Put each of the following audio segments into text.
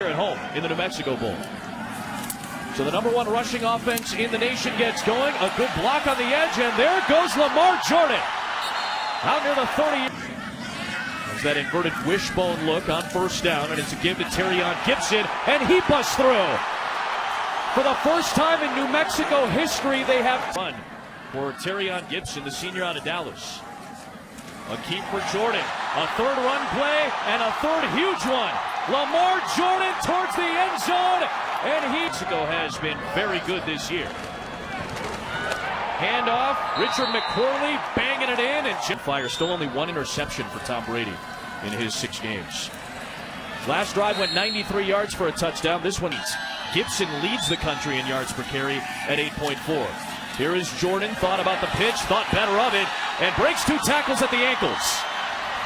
At home in the New Mexico Bowl. So the #1 rushing offense in the nation gets going. A good block on the edge, and there goes Lamar Jordan. Out near the 30. There's that inverted wishbone look on first down, and it's a give to Terrion Gibson, and he busts through. For the first time in New Mexico history, they have fun for Terrion Gibson, the senior out of Dallas. A keep for Jordan. A third run play, and a third huge one. Lamar Jordan towards the end zone, and Mexico has been very good this year. Handoff, Richard McCorley banging it in, and Jim Fire. Still only one interception for Tom Brady in his 6 games. Last drive went 93 yards for a touchdown. This one, Gibson leads the country in yards per carry at 8.4. Here is Jordan, thought about the pitch, thought better of it, and breaks 2 tackles at the ankles.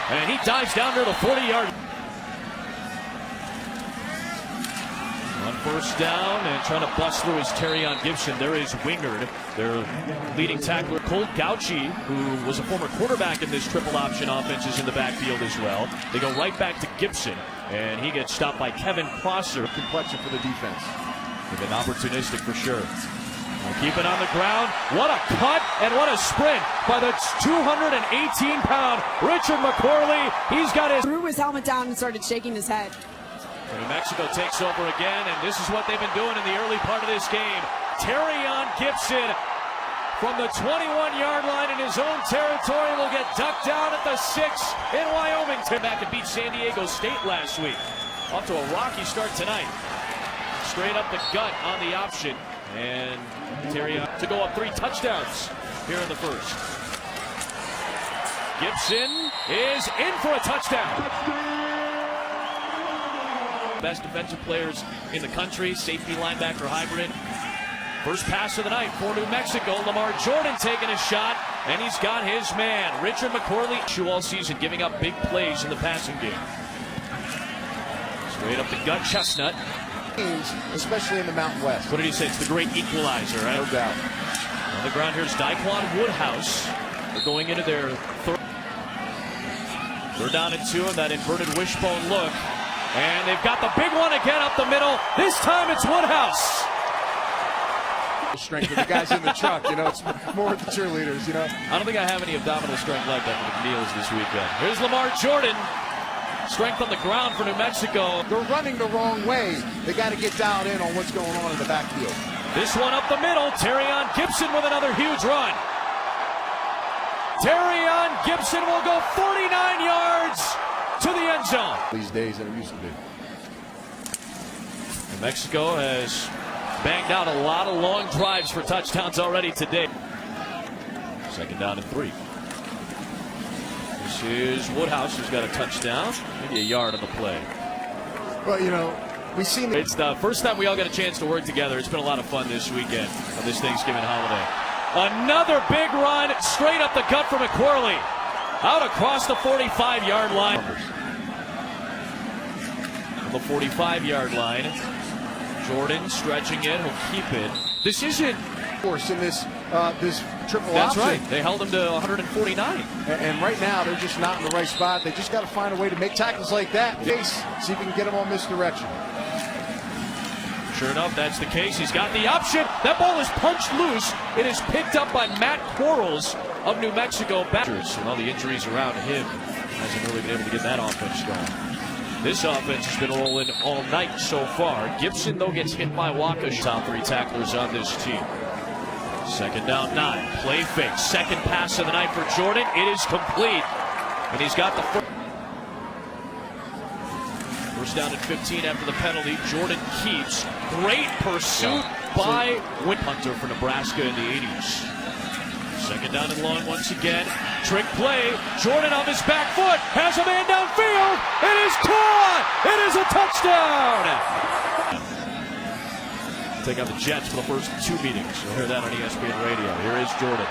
And he dives down to the 40-yard. On first down and trying to bust through is Terrion Gibson. There is Wingard, their leading tackler. Colt Gauchi, who was a former quarterback in this triple option offense, is in the backfield as well. They go right back to Gibson, and he gets stopped by Kevin Prosser. Complexion for the defense. They've been opportunistic for sure. Keep it on the ground. What a cut and what a sprint by the 218-pound Richard McCorley. He's got his... Threw his helmet down and started shaking his head. New Mexico takes over again, and this is what they've been doing in the early part of this game. Terrion Gibson from the 21-yard line in his own territory will get ducked down at the 6 in Wyoming. Back and beat San Diego State last week. Off to a rocky start tonight. Straight up the gut on the option. And Terrion to go up 3 touchdowns here in the first. Gibson is in for a touchdown. Best defensive players in the country, safety linebacker hybrid. First pass of the night for New Mexico. Lamar Jordan taking a shot, and he's got his man, Richard McCorley. All season giving up big plays in the passing game. Straight up the gut, Chestnut. Especially in the Mountain West. What did he say? It's the great equalizer, right? No doubt. On the ground, here's Daquan Woodhouse. They're going into their third down and 2 on that inverted wishbone look. And they've got the big one again up the middle. This time it's Woodhouse. Strength of the guys in the truck, you know, it's more with the cheerleaders, you know. I don't think I have any abdominal strength like that for the McNeils this weekend. Here's Lamar Jordan. Strength on the ground for New Mexico. They're running the wrong way. They got to get dialed in on what's going on in the backfield. This one up the middle. Terrion Gibson with another huge run. Terrion Gibson will go 49 yards to the end zone. These days than it used to be. New Mexico has banged out a lot of long drives for touchdowns already today. Second down and 3. This is Woodhouse, who's got a touchdown, maybe a yard on the play. Well, you know, we've seen it's the first time we all got a chance to work together. It's been a lot of fun this weekend on this Thanksgiving holiday. Another big run straight up the gut for McCorley. Out across the 45-yard line. On the 45-yard line, Jordan stretching it. He'll keep it. This isn't... Of course, in this triple That's option. right. They held him to 149. And right now, they're just not in the right spot. They just got to find a way to make tackles like that. See if we can get them on misdirection. Sure enough, that's the case. He's got the option. That ball is punched loose. It is picked up by Matt Quarles of New Mexico. And all the injuries around him, hasn't really been able to get that offense going. This offense has been rolling all night so far. Gibson, though, gets hit by Waka. Top 3 tacklers on this team. Second down 9. Play fake. Second pass of the night for Jordan. It is complete. And he's got the first down at 15 after the penalty. Jordan keeps. Great pursuit by Punter for Nebraska in the 80s. Second down and long once again. Trick play. Jordan on his back foot. Has a man downfield. It is caught. It is a touchdown. Take out the Jets for the first 2 meetings. You'll hear that on ESPN Radio. Here is Jordan.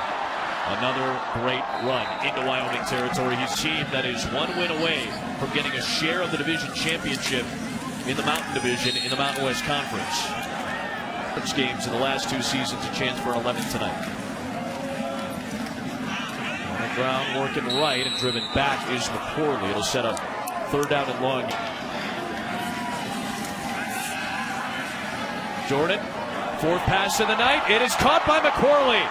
Another great run into Wyoming territory. His team that is 1 win away from getting a share of the division championship in the Mountain Division in the Mountain West Conference. Games in the last 2 seasons, a chance for an 11th tonight. On the ground, working right and driven back is McCorley. It'll set up third down and long. Jordan, fourth pass of the night. It is caught by McCorley.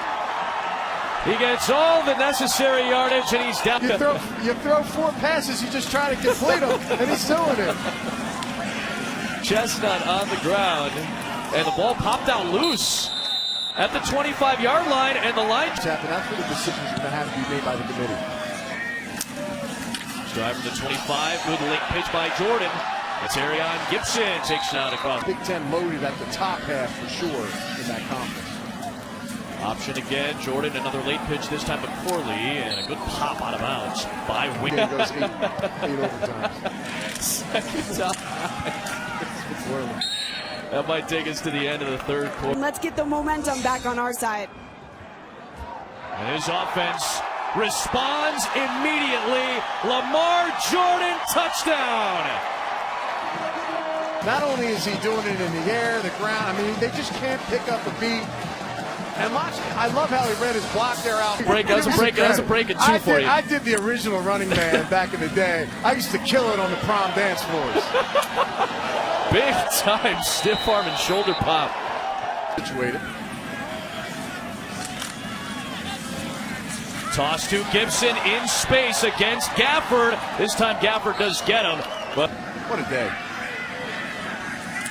He gets all the necessary yardage, and he's down. You throw 4 passes, you just try to complete them, and he's doing it. Chestnut on the ground, and the ball popped out loose at the 25-yard line, and the line. That's where the decisions are going to have to be made by the committee. Drive from the 25, good late pitch by Jordan. It's Arion Gibson takes it out across. Big Ten loaded at the top half for sure in that conference. Option again, Jordan, another late pitch, this time McCorley, and a good pop out of bounds by Wing. Yeah, it goes eight overtimes. Second time. That might take us to the end of the third quarter. Let's get the momentum back on our side. And his offense responds immediately. Lamar Jordan, touchdown. Not only is he doing it in the air, the ground, I mean, they just can't pick up a beat. And I love how he read his block there out. That's a break at two for you. I did the original running man back in the day. I used to kill it on the prom dance floors. Big time stiff arm and shoulder pop. Situated. Toss to Gibson in space against Gafford. This time Gafford does get him. But what a day.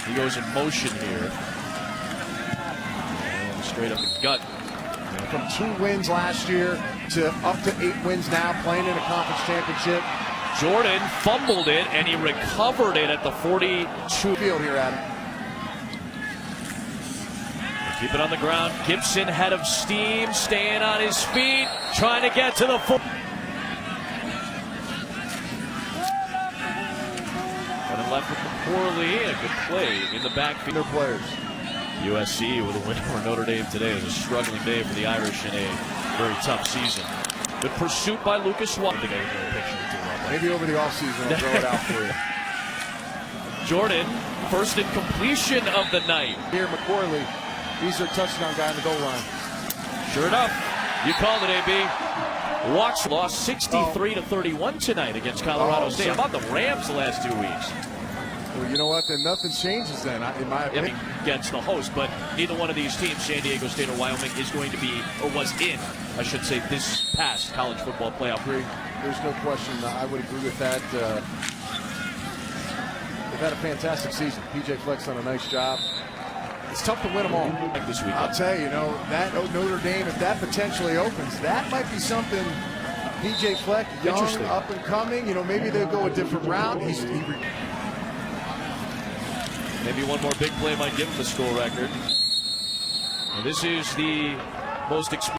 He goes in motion here. And straight up the gut. From 2 wins last year to up to 8 wins now, playing in a conference championship. Jordan fumbled it, and he recovered it at the 42. Field here, Adam. Keep it on the ground. Gibson, head of steam, staying on his feet, trying to get to the foot. And left with McCorley, a good play in the backfield. Their players. USC with a win over Notre Dame today. It was a struggling day for the Irish in a very tough season. Good pursuit by Lucas Watt. I think I can get a picture or two. Maybe over the offseason, I'll throw it out for you. Jordan, first in completion of the night. Here, McCorley, he's their touchdown guy on the goal line. Sure enough, you called it, AB. Walks lost 63-31 tonight against Colorado State. How about the Rams the last 2 weeks? Well, you know what? Then nothing changes then, in my opinion. Against the host, but neither one of these teams, San Diego State or Wyoming, is going to be, or was in, I should say, this past college football playoff. There's no question. I would agree with that. They've had a fantastic season. PJ Fleck's done a nice job. It's tough to win them all. This weekend. I'll tell you, that Notre Dame, if that potentially opens, that might be something. PJ Fleck, young, up and coming. Maybe they'll go a different route. Maybe one more big play might give him the school record. And this is the most expensive.